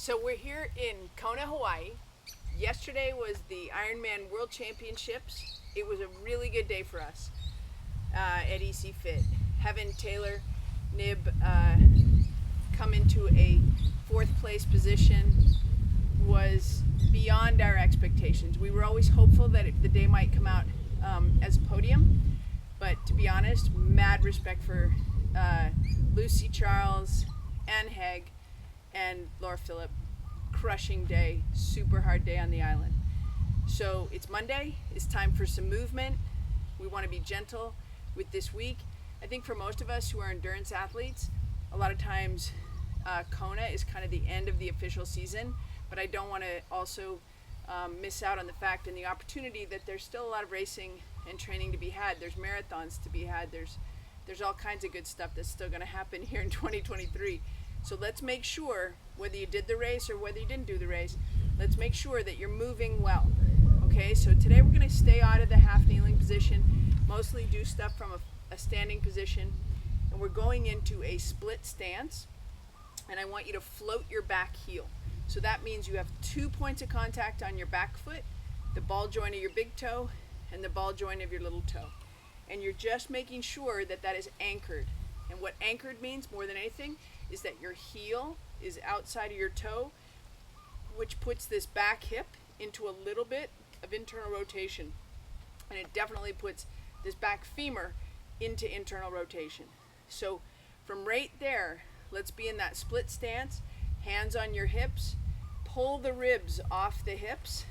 So we're here in Kona, Hawaii. Yesterday was the Ironman World Championships. It was a really good day for us at EC Fit. Having Taylor Nib come into a fourth place position was beyond our expectations. We were always hopeful that the day might come out as a podium, but to be honest, mad respect for Lucy Charles, Anne Hegg, and Laura Phillip. Crushing day, super hard day on the island. So it's Monday, it's time for some movement. We want to be gentle with this week. I think for most of us who are endurance athletes, a lot of times Kona is kind of the end of the official season, but I don't want to also miss out on the fact and the opportunity that there's still a lot of racing and training to be had. There's marathons to be had. There's all kinds of good stuff that's still going to happen here in 2023. So let's make sure, whether you did the race or whether you didn't do the race, let's make sure that you're moving well. Okay, so today we're going to stay out of the half kneeling position, mostly do stuff from a standing position, and we're going into a split stance, and I want you to float your back heel. So that means you have 2 points of contact on your back foot, the ball joint of your big toe and the ball joint of your little toe. And you're just making sure that that is anchored. And what anchored means more than anything is that your heel is outside of your toe, which puts this back hip into a little bit of internal rotation. And it definitely puts this back femur into internal rotation. So from right there, let's be in that split stance, hands on your hips, pull the ribs off the hips,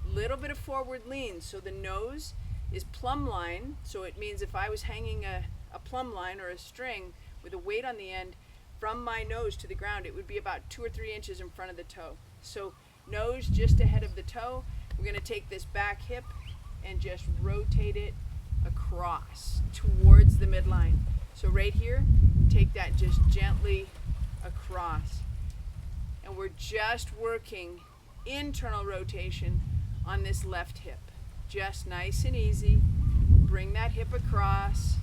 little bit of forward lean so the nose is plumb line. So it means if I was hanging a plumb line or a string with a weight on the end from my nose to the ground, it would be about 2 or 3 inches in front of the toe. So nose just ahead of the toe. We're going to take this back hip and just rotate it across towards the midline. So right here, take that just gently across. And we're just working internal rotation on this left hip. Just nice and easy. Bring that hip across.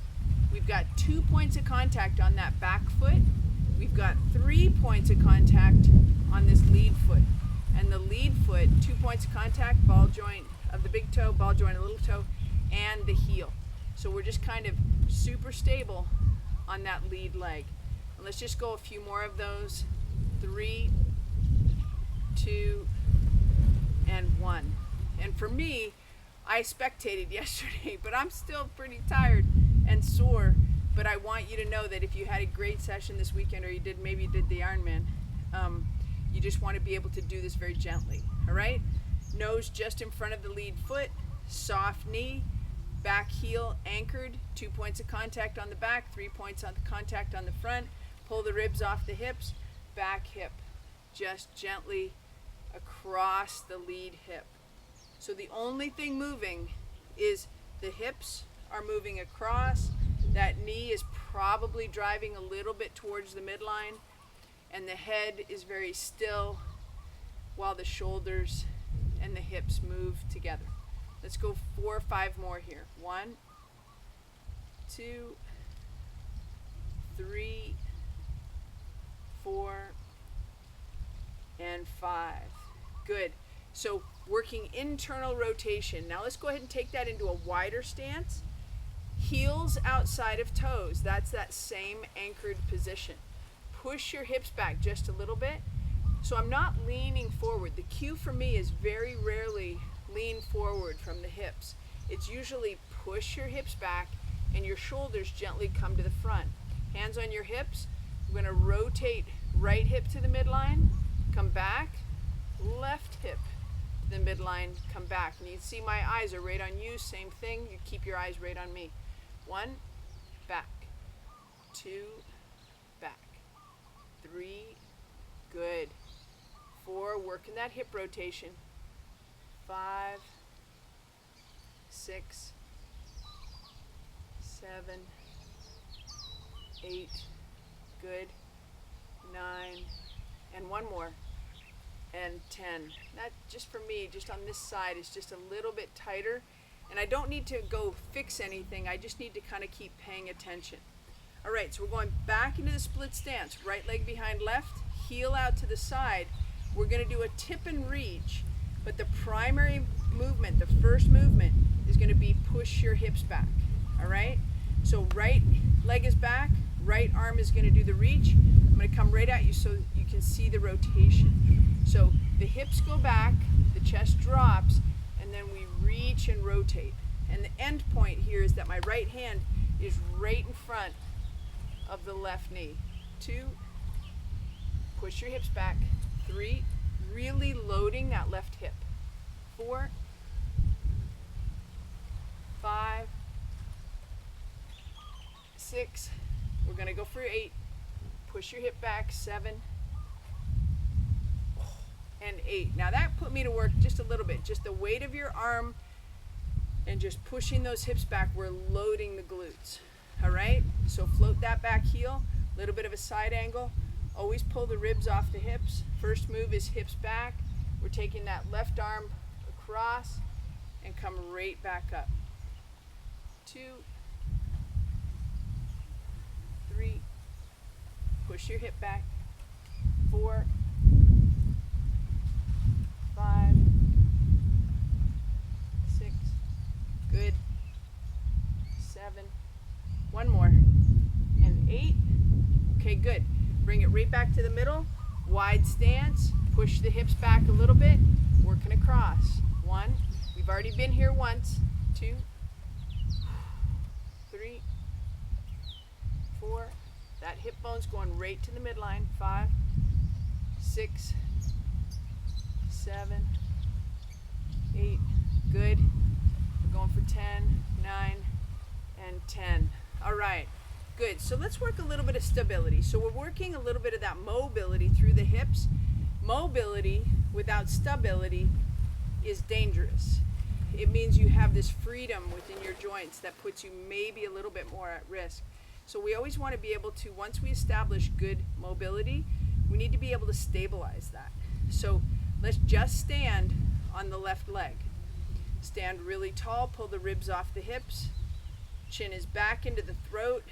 We've got 2 points of contact on that back foot. We've got 3 points of contact on this lead foot. And the lead foot, 2 points of contact, ball joint of the big toe, ball joint of the little toe, and the heel. So we're just kind of super stable on that lead leg. And let's just go a few more of those. 3, 2, and 1. And for me, I spectated yesterday, but I'm still pretty tired and sore. But I want you to know that if you had a great session this weekend, or maybe you did the Ironman, you just want to be able to do this very gently. All right? Nose just in front of the lead foot, soft knee, back heel anchored, 2 points of contact on the back, 3 points of contact on the front. Pull the ribs off the hips, back hip, just gently across the lead hip. So the only thing moving is the hips are moving across. That knee is probably driving a little bit towards the midline, and the head is very still while the shoulders and the hips move together. Let's go 4 or 5 more here. 1, 2, 3, 4, and 5. Good. So working internal rotation. Now let's go ahead and take that into a wider stance. Heels outside of toes. That's that same anchored position. Push your hips back just a little bit. So I'm not leaning forward. The cue for me is very rarely lean forward from the hips. It's usually push your hips back and your shoulders gently come to the front. Hands on your hips. We're going to rotate right hip to the midline, come back, left hip to the midline, come back. And you can see my eyes are right on you. Same thing. You keep your eyes right on me. 1, back, 2, back, 3, good, 4, working that hip rotation, 5, 6, 7, 8, good, 9, and 1 more, and 10. That just for me, just on this side, is just a little bit tighter. And I don't need to go fix anything. I just need to kind of keep paying attention. All right, so we're going back into the split stance. Right leg behind left, heel out to the side. we're gonna do a tip and reach, but the primary movement, the first movement, is gonna be push your hips back, all right? So right leg is back, right arm is gonna do the reach. I'm gonna come right at you so you can see the rotation. So the hips go back, the chest drops, and then we reach and rotate. And the end point here is that my right hand is right in front of the left knee. 2, push your hips back. 3, really loading that left hip. 4, 5, 6, we're gonna go for 8. Push your hip back. 7 and 8. Now that put me to work just a little bit. Just the weight of your arm and just pushing those hips back, we're loading the glutes. All right, so float that back heel, a little bit of a side angle. Always pull the ribs off the hips. First move is hips back. We're taking that left arm across and come right back up. 2, 3, push your hip back. 4, 5, 6, good. 7, one more, and 8. Okay, good. Bring it right back to the middle. Wide stance. Push the hips back a little bit. Working across. 1. We've already been here once. 2, 3, 4. That hip bone's going right to the midline. 5, 6, 7, 8. Good. We're going for 10, 9, and 10. All right. Good. So let's work a little bit of stability. So we're working a little bit of that mobility through the hips. Mobility without stability is dangerous. It means you have this freedom within your joints that puts you maybe a little bit more at risk. So we always want to be able to, once we establish good mobility, we need to be able to stabilize that. So let's just stand on the left leg. Stand really tall, pull the ribs off the hips. Chin is back into the throat.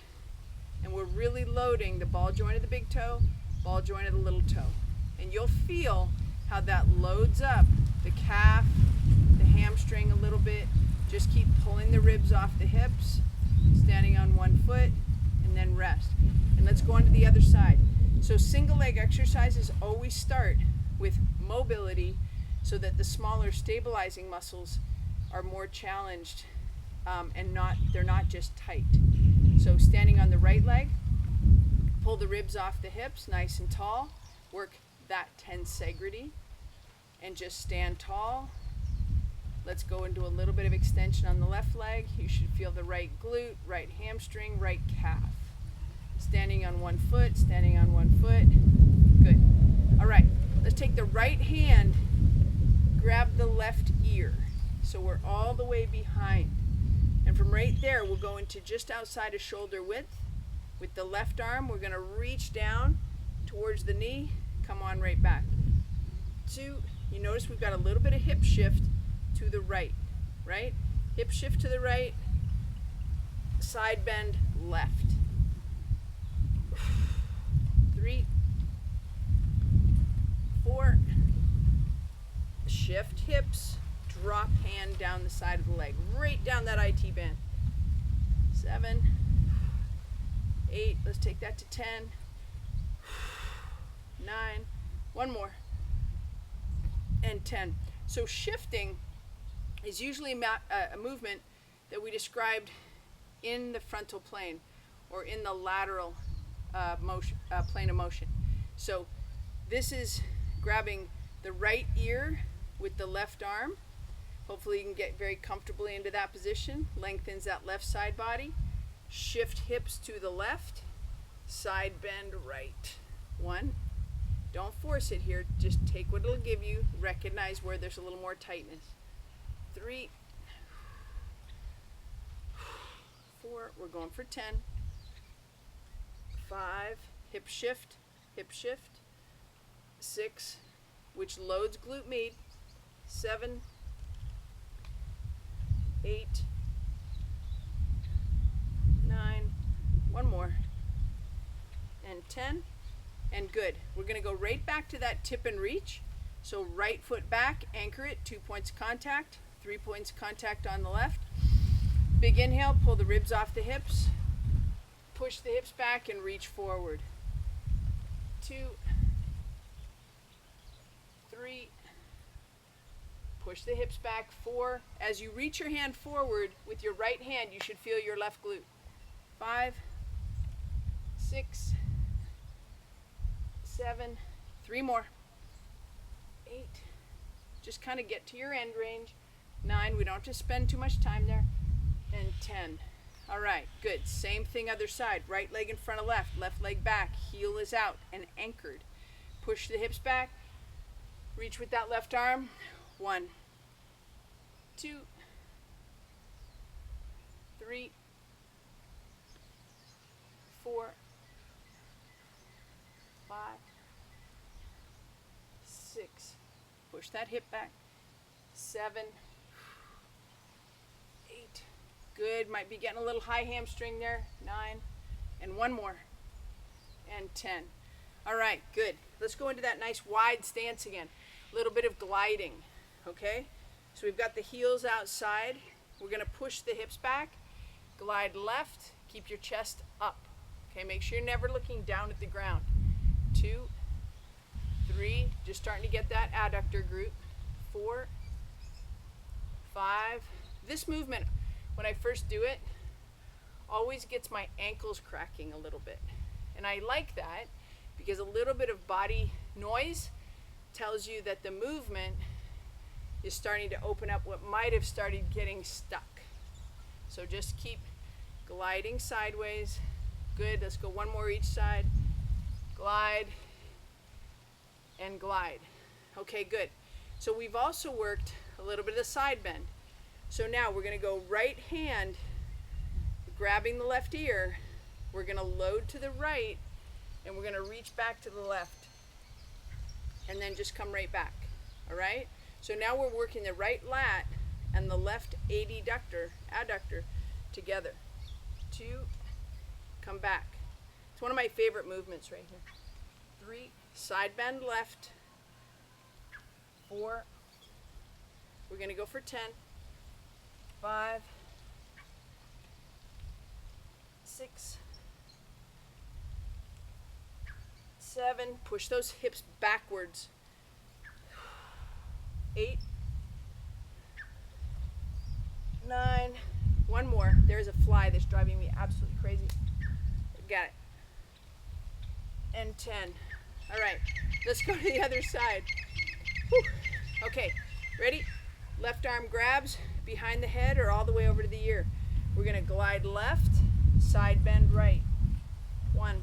And we're really loading the ball joint of the big toe, ball joint of the little toe. And you'll feel how that loads up the calf, the hamstring a little bit. Just keep pulling the ribs off the hips, standing on one foot, and then rest. And let's go on to the other side. So single leg exercises always start with mobility so that the smaller stabilizing muscles are more challenged and they're not just tight. So standing on the right leg, pull the ribs off the hips, nice and tall. Work that tensegrity and just stand tall. Let's go into a little bit of extension on the left leg. You should feel the right glute, right hamstring, right calf. Standing on one foot, standing on one foot. Good. All right, let's take the right hand, grab the left ear. So we're all the way behind. And from right there, we'll go into just outside of shoulder width. With the left arm, we're going to reach down towards the knee, come on right back. 2, you notice we've got a little bit of hip shift to the right, right? Hip shift to the right, side bend left. 3, 4, shift hips. Drop hand down the side of the leg, right down that IT band. 7, 8, let's take that to 10, 9, one more, and 10. So shifting is usually a movement that we described in the frontal plane or in the lateral plane of motion. So this is grabbing the right ear with the left arm. Hopefully you can get very comfortably into that position. Lengthens that left side body. Shift hips to the left. Side bend right. 1. Don't force it here. Just take what it'll give you. Recognize where there's a little more tightness. 3. 4. We're going for 10. 5. Hip shift. Hip shift. 6. Which loads glute med. 7. 8, 9, one more, and 10, and good. We're going to go right back to that tip and reach. So right foot back, anchor it, 2 points of contact, 3 points of contact on the left. Big inhale, pull the ribs off the hips, push the hips back and reach forward. 2, 3, push the hips back, 4. As you reach your hand forward with your right hand, you should feel your left glute. 5, 6, 7, 3 more. 8, just kind of get to your end range. 9, we don't have to spend too much time there. And 10. All right, good. Same thing other side. Right leg in front of left, left leg back, heel is out and anchored. Push the hips back, reach with that left arm. 1, 2, 3, 4, 5, 6. Push that hip back. 7, 8. Good. Might be getting a little high hamstring there. 9. And 1 more. And 10. All right, good. Let's go into that nice wide stance again. A little bit of gliding. Okay? So we've got the heels outside. We're going to push the hips back. Glide left. Keep your chest up. Okay, make sure you're never looking down at the ground. 2, 3, just starting to get that adductor group. 4, 5. This movement, when I first do it, always gets my ankles cracking a little bit. And I like that because a little bit of body noise tells you that the movement is starting to open up what might have started getting stuck. So just keep gliding sideways. Good, let's go 1 more each side. Glide and glide. Okay, good. So we've also worked a little bit of the side bend. So now we're going to go right hand, grabbing the left ear. We're going to load to the right, and we're going to reach back to the left. And then just come right back. All right? So now we're working the right lat and the left adductor together. 2, come back. It's one of my favorite movements right here. 3, side bend left. 4, we're going to go for 10. 5, 6, 7, push those hips backwards. 8, 9, 1 more. There's a fly that's driving me absolutely crazy. Got it. And 10. All right, let's go to the other side. Whew. Okay, ready? Left arm grabs behind the head or all the way over to the ear. We're going to glide left, side bend right. 1,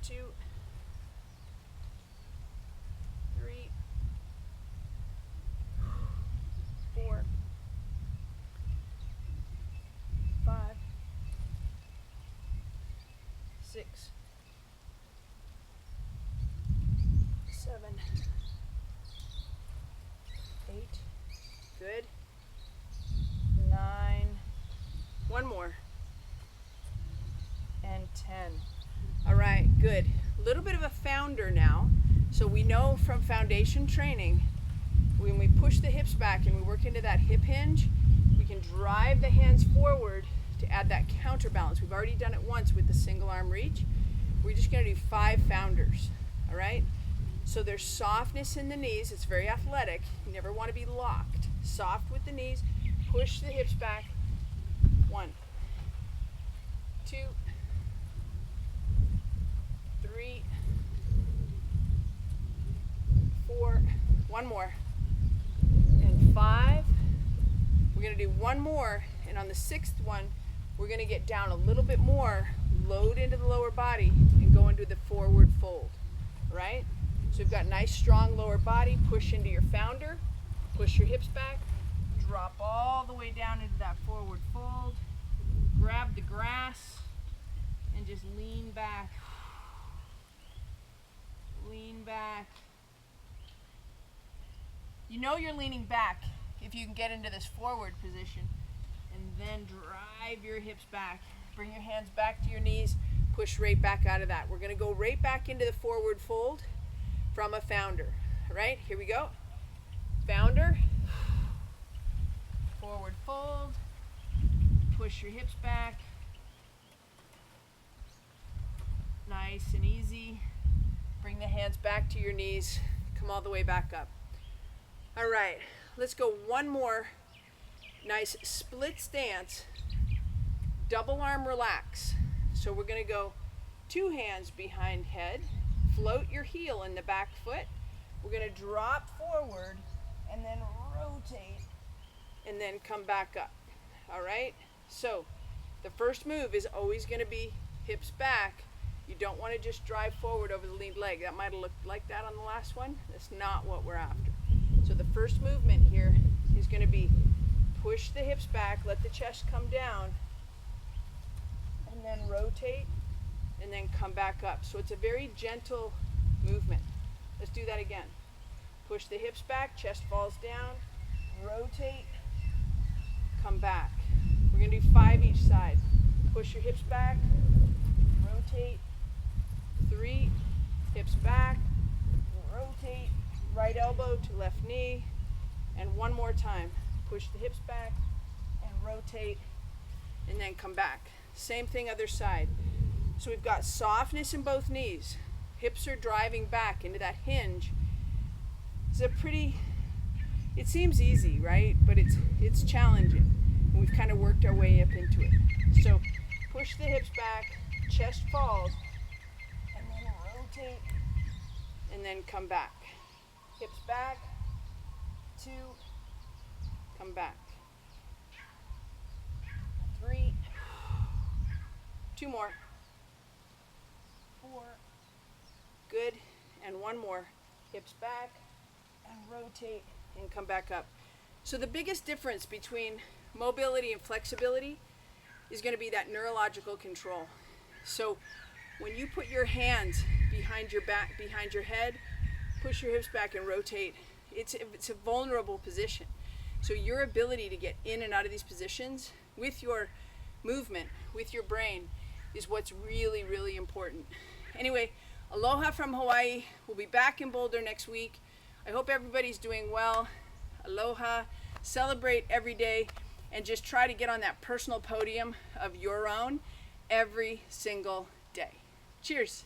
2, 3, 4, 5, 6, 7, 8, good. 9, 1 more. And 10. All right, good. A little bit of a founder now. So we know from foundation training, when we push the hips back and we work into that hip hinge, we can drive the hands forward to add that counterbalance. We've already done it once with the single arm reach. We're just going to do 5 founders. All right? So there's softness in the knees. It's very athletic. You never want to be locked. Soft with the knees. Push the hips back. 1, 2, 3, 4, 1 more, and 5. We're going to do 1 more, and on the 6th one, we're going to get down a little bit more, load into the lower body, and go into the forward fold, right? So we've got nice, strong lower body. Push into your founder, push your hips back, drop all the way down into that forward fold, grab the grass, and just lean back. Lean back. You know you're leaning back if you can get into this forward position, and then drive your hips back. Bring your hands back to your knees, push right back out of that. We're going to go right back into the forward fold from a founder. All right, here we go. Founder, forward fold, push your hips back, nice and easy. Bring the hands back to your knees, come all the way back up. All right, let's go one more nice split stance, double arm relax. So we're gonna go 2 hands behind head, float your heel in the back foot. We're gonna drop forward and then rotate and then come back up. All right, so the first move is always gonna be hips back. You don't wanna just drive forward over the lead leg. That might have looked like that on the last one. That's not what we're after. So the first movement here is gonna be push the hips back, let the chest come down, and then rotate, and then come back up. So it's a very gentle movement. Let's do that again. Push the hips back, chest falls down, rotate, come back. We're gonna do 5 each side. Push your hips back, rotate, 3, hips back, rotate, right elbow to left knee, and one more time. Push the hips back and rotate, and then come back. Same thing other side. So we've got softness in both knees. Hips are driving back into that hinge. It's a pretty, it seems easy, right? But it's challenging. And we've kind of worked our way up into it. So push the hips back, chest falls, and then rotate, and then come back. Hips back, 2, come back. 3, 2 more. 4, good, and one more. Hips back and rotate and come back up. So the biggest difference between mobility and flexibility is going to be that neurological control. So when you put your hands behind your back, behind your head, push your hips back and rotate, it's a vulnerable position. So your ability to get in and out of these positions with your movement, with your brain, is what's really, really important. Anyway, aloha from Hawaii. We'll be back in Boulder next week. I hope everybody's doing well. Aloha. Celebrate every day and just try to get on that personal podium of your own every single day. Cheers.